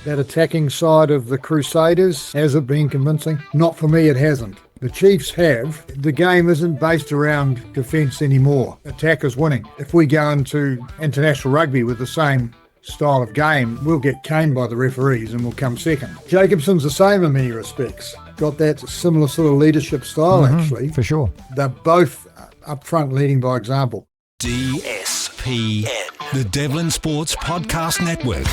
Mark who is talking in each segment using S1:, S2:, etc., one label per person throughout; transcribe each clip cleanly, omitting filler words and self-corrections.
S1: that attacking side of the Crusaders. Has it been convincing? Not for me, it hasn't. The Chiefs have. The game isn't based around defence anymore. Attack is winning. If we go into international rugby with the same style of game, we'll get caned by the referees and we'll come second. Jacobson's the same in many respects. Got that similar sort of leadership style, actually.
S2: For sure.
S1: They're both up front leading by example.
S3: DSPN, the Devlin Sports Podcast Network.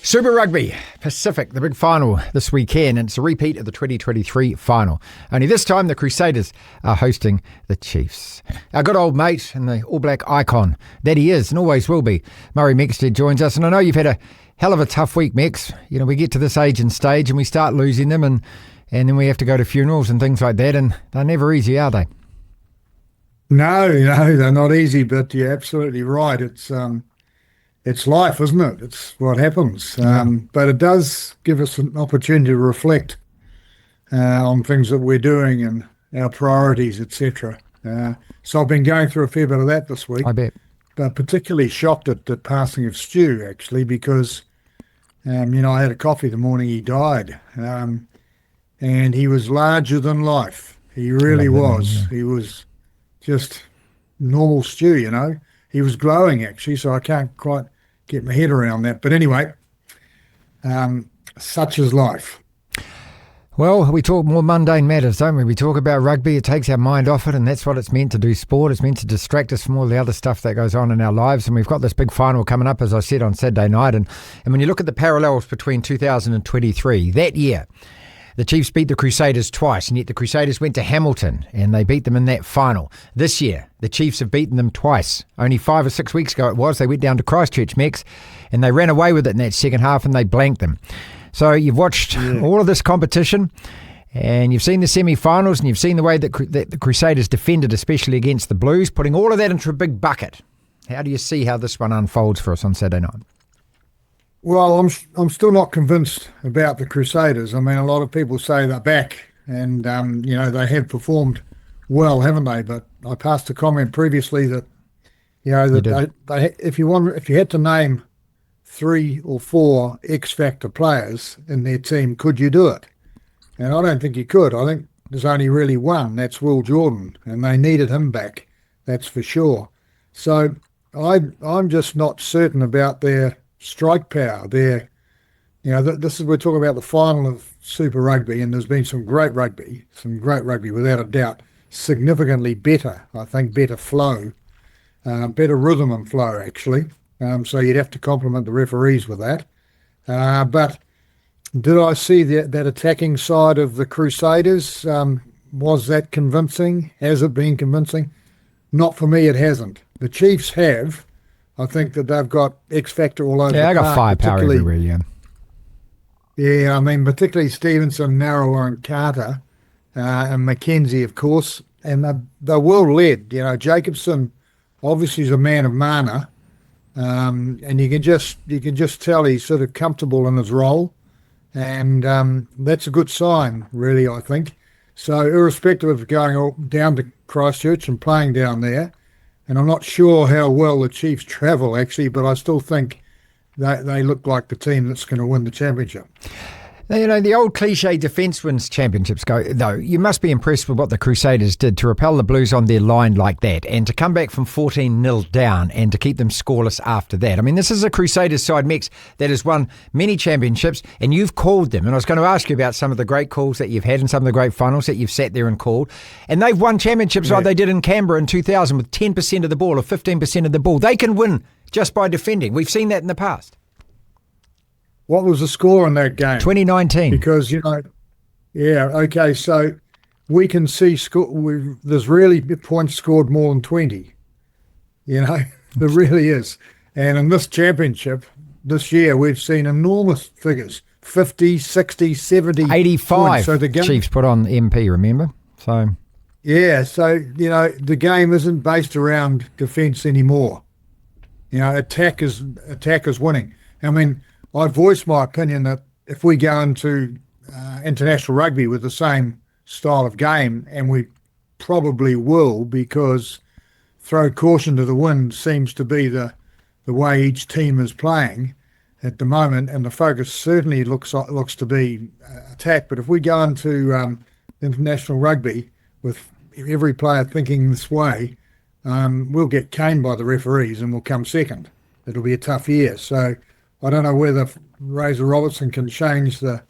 S2: Super Rugby Pacific, the big final this weekend, and it's a repeat of the 2023 final. Only this time the Crusaders are hosting the Chiefs. Our good old mate and the All Black icon that he is and always will be, Murray Mexted, joins us. And I know you've had a hell of a tough week, Mex. You know, we get to this age and stage and we start losing them and then we have to go to funerals and things like that, and they're never easy, are they?
S1: No, they're not easy, but you're absolutely right. It's life, isn't it? It's what happens. But it does give us an opportunity to reflect on things that we're doing and our priorities, etc. So I've been going through a fair bit of that this week.
S2: I bet.
S1: But particularly shocked at the passing of Stu, actually, because, I had a coffee the morning he died. And he was larger than life. He really was. He was just normal Stu, He was glowing, actually, so I can't quite get my head around that. But anyway, such is life.
S2: Well, we talk more mundane matters, don't we? We talk about rugby, it takes our mind off it, and that's what it's meant to do, sport. It's meant to distract us from all the other stuff that goes on in our lives. And we've got this big final coming up, as I said, on Saturday night. And when you look at the parallels between 2023, that year, the Chiefs beat the Crusaders twice, and yet the Crusaders went to Hamilton and they beat them in that final. This year, the Chiefs have beaten them twice. Only 5 or 6 weeks ago it was. They went down to Christchurch, Mex, and they ran away with it in that second half and they blanked them. So you've watched all of this competition and you've seen the semi-finals and you've seen the way that the Crusaders defended, especially against the Blues, putting all of that into a big bucket. How do you see how this one unfolds for us on Saturday night?
S1: Well, I'm still not convinced about the Crusaders. I mean, a lot of people say they're back and, they have performed well, haven't they? But I passed a comment previously that, if you had to name 3 or 4 X-Factor players in their team, could you do it? And I don't think you could. I think there's only really one, that's Will Jordan, and they needed him back, that's for sure. So I'm just not certain about their strike power. We're talking about the final of Super Rugby, and there's been some great rugby without a doubt, significantly better, I think, better flow, better rhythm and flow, actually. So you'd have to compliment the referees with that. But did I see that attacking side of the Crusaders? Was that convincing? Has it been convincing? Not for me, it hasn't. The Chiefs have. I think that they've got X-Factor all over the park.
S2: Yeah, they got firepower everywhere, yeah.
S1: Yeah, I mean, particularly Stevenson, Narawa and Carter, and McKenzie, of course. And they're well led. Jacobson obviously is a man of mana. And you can just tell he's sort of comfortable in his role. And that's a good sign, really, I think. So irrespective of going down to Christchurch and playing down there, and I'm not sure how well the Chiefs travel, actually, but I still think they look like the team that's going to win the championship.
S2: Now, the old cliche defence wins championships though. You must be impressed with what the Crusaders did to repel the Blues on their line like that and to come back from 14-0 down and to keep them scoreless after that. I mean, this is a Crusaders side, Mex, that has won many championships and you've called them. And I was going to ask you about some of the great calls that you've had and some of the great finals that you've sat there and called. And they've won championships like they did in Canberra in 2000 with 10% of the ball or 15% of the ball. They can win just by defending. We've seen that in the past.
S1: What was the score in that game?
S2: 2019.
S1: Because, so we can see there's really points scored more than 20. There really is. And in this championship, this year, we've seen enormous figures, 50, 60, 70.
S2: 85
S1: So the
S2: Chiefs put on MP, remember? So
S1: the game isn't based around defence anymore. Attack is winning. I mean, I voiced my opinion that if we go into international rugby with the same style of game, and we probably will, because throw caution to the wind seems to be the way each team is playing, at the moment, and the focus certainly looks to be attack. But if we go into international rugby with every player thinking this way, we'll get caned by the referees and we'll come second. It'll be a tough year. So I don't know whether Razor Robertson can change the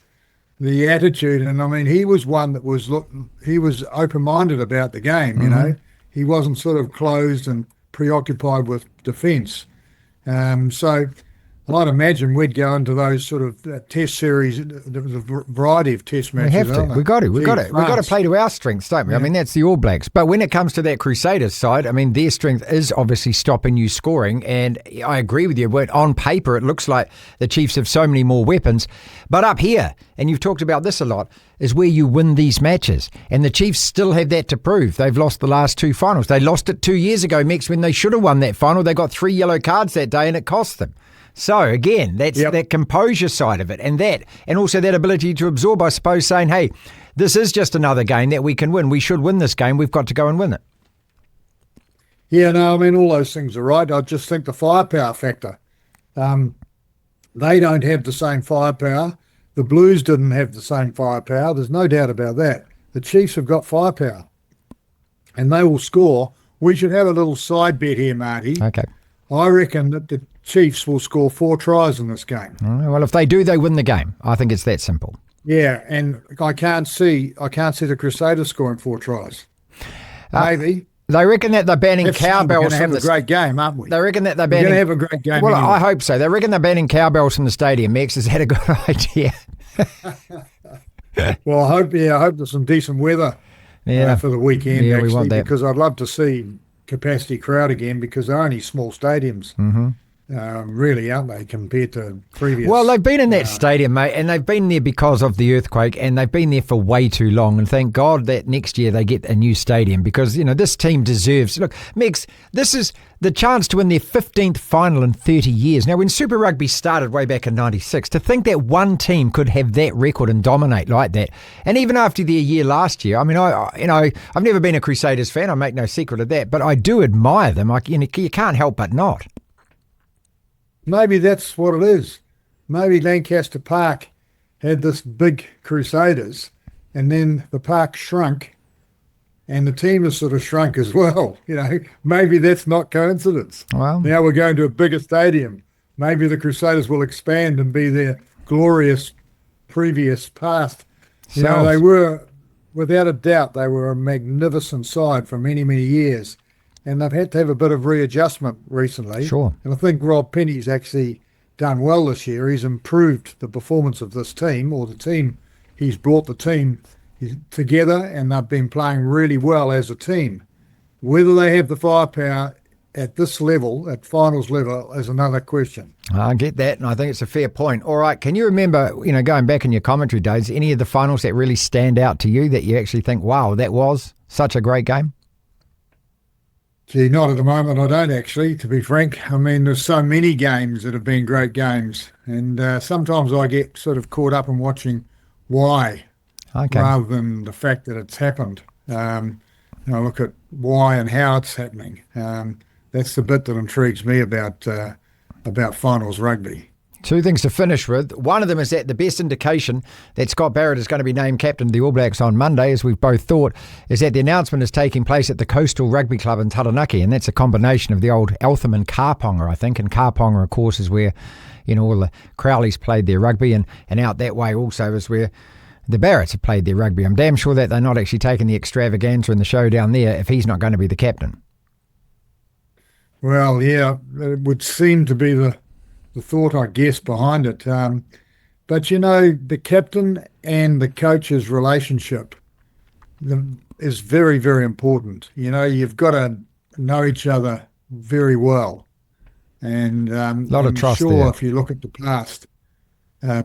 S1: attitude. And I mean, he was one that he was open-minded about the game. You know, he wasn't sort of closed and preoccupied with defence. So I'd imagine we'd go into those sort of test series. There's a variety of test matches.
S2: We have to. We've got to play to our strengths, don't we? Yeah. I mean, that's the All Blacks. But when it comes to that Crusaders side, I mean, their strength is obviously stopping you scoring. And I agree with you. But on paper, it looks like the Chiefs have so many more weapons. But up here, and you've talked about this a lot, is where you win these matches. And the Chiefs still have that to prove. They've lost the last 2 finals. They lost it 2 years ago, Mex, when they should have won that final. They got 3 yellow cards that day and it cost them. So, again, that's that composure side of it, and also that ability to absorb, I suppose, saying, hey, this is just another game that we can win. We should win this game. We've got to go and win it.
S1: Yeah, no, I mean, all those things are right. I just think the firepower factor. They don't have the same firepower. The Blues didn't have the same firepower. There's no doubt about that. The Chiefs have got firepower, and they will score. We should have a little side bet here, Marty.
S2: Okay.
S1: I reckon that the Chiefs will score 4 tries in this game.
S2: Well, if they do, they win the game. I think it's that simple.
S1: Yeah, and I can't see the Crusaders scoring 4 tries. Maybe.
S2: They reckon that they're banning cowbells from
S1: a great game, aren't we?
S2: They reckon that they're banning.
S1: We're going to have a great game.
S2: Well,
S1: anyway.
S2: I hope so. They reckon they're banning cowbells from the stadium. Max, is that a good idea?
S1: Well, I hope there's some decent weather for the weekend.
S2: Yeah,
S1: actually,
S2: we want that.
S1: Because I'd love to see capacity crowd again, because they're only small stadiums. Really, aren't they, compared to previous?
S2: Well, they've been in that stadium, mate, and they've been there because of the earthquake, and they've been there for way too long. And thank God that next year they get a new stadium, because, you know, this team deserves... Look, Mex, this is the chance to win their 15th final in 30 years. Now, when Super Rugby started way back in 96, to think that one team could have that record and dominate like that, and even after their year last year, I mean, I've never been a Crusaders fan, I make no secret of that, but I do admire them. You can't help but not.
S1: Maybe that's what it is. Maybe Lancaster Park had this big Crusaders, and then the park shrunk, and the team has sort of shrunk as well. You know, maybe that's not coincidence.
S2: Well,
S1: now we're going to a bigger stadium. Maybe the Crusaders will expand and be their glorious previous past. You know, they were, without a doubt, they were a magnificent side for many, many years. And they've had to have a bit of readjustment recently.
S2: Sure.
S1: And I think Rob Penny's actually done well this year. He's improved the performance of this team, or the team. He's brought the team together, and they've been playing really well as a team. Whether they have the firepower at this level, at finals level, is another question.
S2: I get that, and I think it's a fair point. All right, can you remember, going back in your commentary days, any of the finals that really stand out to you that you actually think, wow, that was such a great game?
S1: Gee, not at the moment, I don't actually, to be frank. I mean, there's so many games that have been great games, and sometimes I get sort of caught up in watching why, rather than the fact that it's happened. I look at why and how it's happening. That's the bit that intrigues me about finals rugby.
S2: 2 things to finish with. One of them is that the best indication that Scott Barrett is going to be named captain of the All Blacks on Monday, as we've both thought, is that the announcement is taking place at the Coastal Rugby Club in Taranaki, and that's a combination of the old Eltham and Kāponga, I think. And Kāponga, of course, is where all the Crowleys played their rugby, and out that way also is where the Barretts have played their rugby. I'm damn sure that they're not actually taking the extravaganza in the show down there if he's not going to be the captain.
S1: Well, yeah, it would seem to be the thought, I guess, behind it. But, the captain and the coach's relationship is very, very important. You've got to know each other very well. And
S2: a lot of trust
S1: sure
S2: there.
S1: If you look at the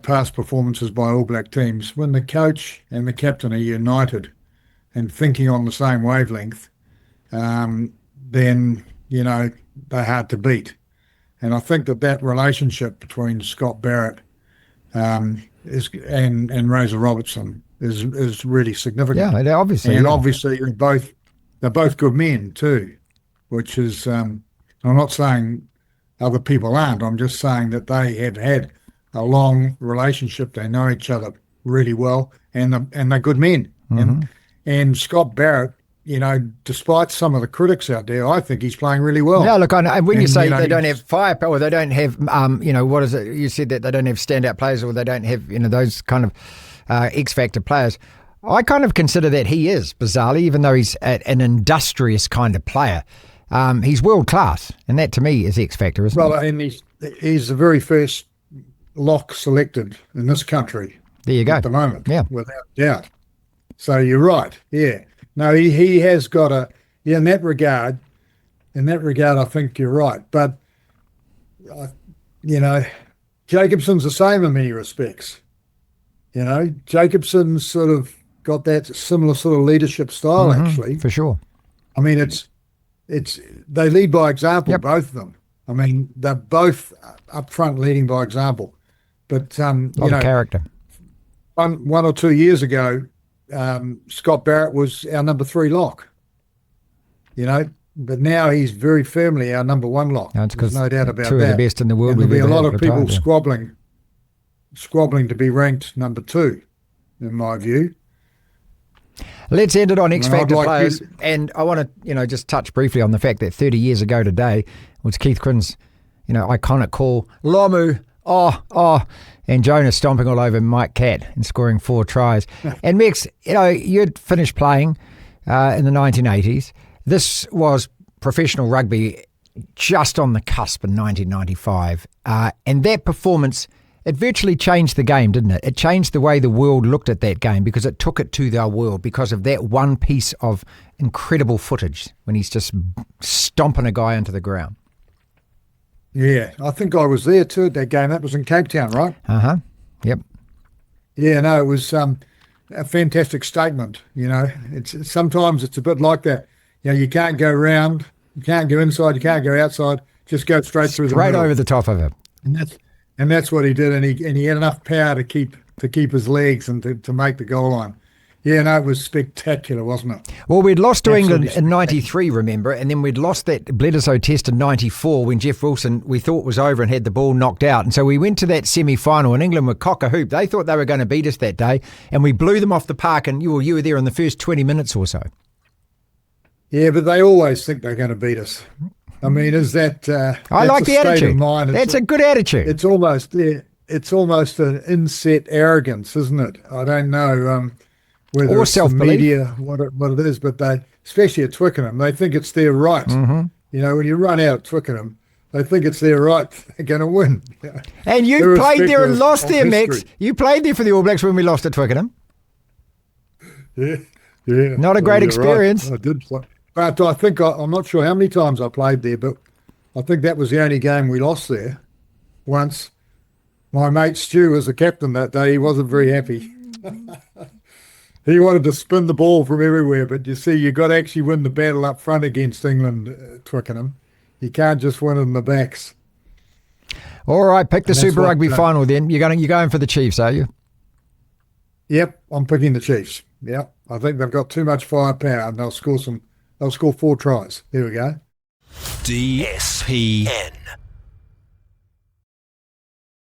S1: past performances by All Black teams, when the coach and the captain are united and thinking on the same wavelength, then, they're hard to beat. And I think that relationship between Scott Barrett and Razor Robertson is really significant.
S2: Yeah, obviously.
S1: And obviously they're both good men too, which is I'm not saying other people aren't. I'm just saying that they have had a long relationship. They know each other really well, and they're good men. And Scott Barrett, despite some of the critics out there, I think he's playing really well.
S2: Yeah, look, and when you say they don't have firepower, they don't have, what is it? You said that they don't have standout players, or they don't have, those kind of X-factor players. I kind of consider that he is, bizarrely, even though he's an industrious kind of player. He's world class, and that to me is X-factor, isn't it?
S1: Well, and he's the very first lock selected in this country.
S2: There you go.
S1: At the moment,
S2: yeah,
S1: without doubt. So you're right. Yeah. No, he has got in that regard, I think you're right. But, Jacobson's the same in many respects. Jacobson's sort of got that similar sort of leadership style, actually.
S2: For sure.
S1: I mean, they lead by example, both of them. I mean, they're both up front leading by example. But,
S2: lot of character.
S1: One or 2 years ago, Scott Barrett was our number 3 lock, but now he's very firmly our number 1 lock.
S2: No,
S1: there's no doubt about that.
S2: Two of the best in the world.
S1: And there'll be a lot of people squabbling to be ranked number 2, in my view.
S2: Let's end it on X-factor players, and I want to, just touch briefly on the fact that 30 years ago today was Keith Quinn's, iconic call, Lomu, and Jonah stomping all over Mike Catt and scoring 4 tries. And Mex, you'd finished playing in the 1980s. This was professional rugby just on the cusp in 1995. And that performance, it virtually changed the game, didn't it? It changed the way the world looked at that game because it took it to the world because of that one piece of incredible footage when he's just stomping a guy into the ground.
S1: Yeah, I think I was there too at that game. That was in Cape Town, right?
S2: Yep.
S1: Yeah, no, it was a fantastic statement. Sometimes it's a bit like that. You can't go round, you can't go inside, you can't go outside. Just go straight through the middle.
S2: Right over the top of it.
S1: And that's what he did. And he had enough power to keep his legs and to make the goal line. Yeah, no, it was spectacular, wasn't it?
S2: Well, we'd lost to England in 93, remember, and then we'd lost that Bledisloe test in 94 when Jeff Wilson, we thought, was over and had the ball knocked out. And so we went to that semi-final, and England were cock-a-hoop. They thought they were going to beat us that day, and we blew them off the park, and you were there in the first 20 minutes or so.
S1: Yeah, but they always think they're going to beat us. I mean, is that...
S2: I like the attitude. That's a good attitude.
S1: It's almost an inset arrogance, isn't it? I don't know... whether
S2: or
S1: it's
S2: self-belief.
S1: The media, what it is, but they, especially at Twickenham, they think it's their right. When you run out at Twickenham, they think it's their right. They're going to win.
S2: And you played there and lost there, Max. You played there for the All Blacks when we lost at Twickenham.
S1: Yeah.
S2: Not a great experience.
S1: Right. I did play. But I think, I'm not sure how many times I played there, but I think that was the only game we lost there once. My mate Stu was the captain that day. He wasn't very happy. He wanted to spin the ball from everywhere, but you see, you've got to actually win the battle up front against England, Twickenham. You can't just win in the backs.
S2: All right, pick the Super Rugby final then. You're going for the Chiefs, are you?
S1: Yep, I'm picking the Chiefs. Yep, I think they've got too much firepower and they'll score 4 tries. There we go.
S3: DSPN.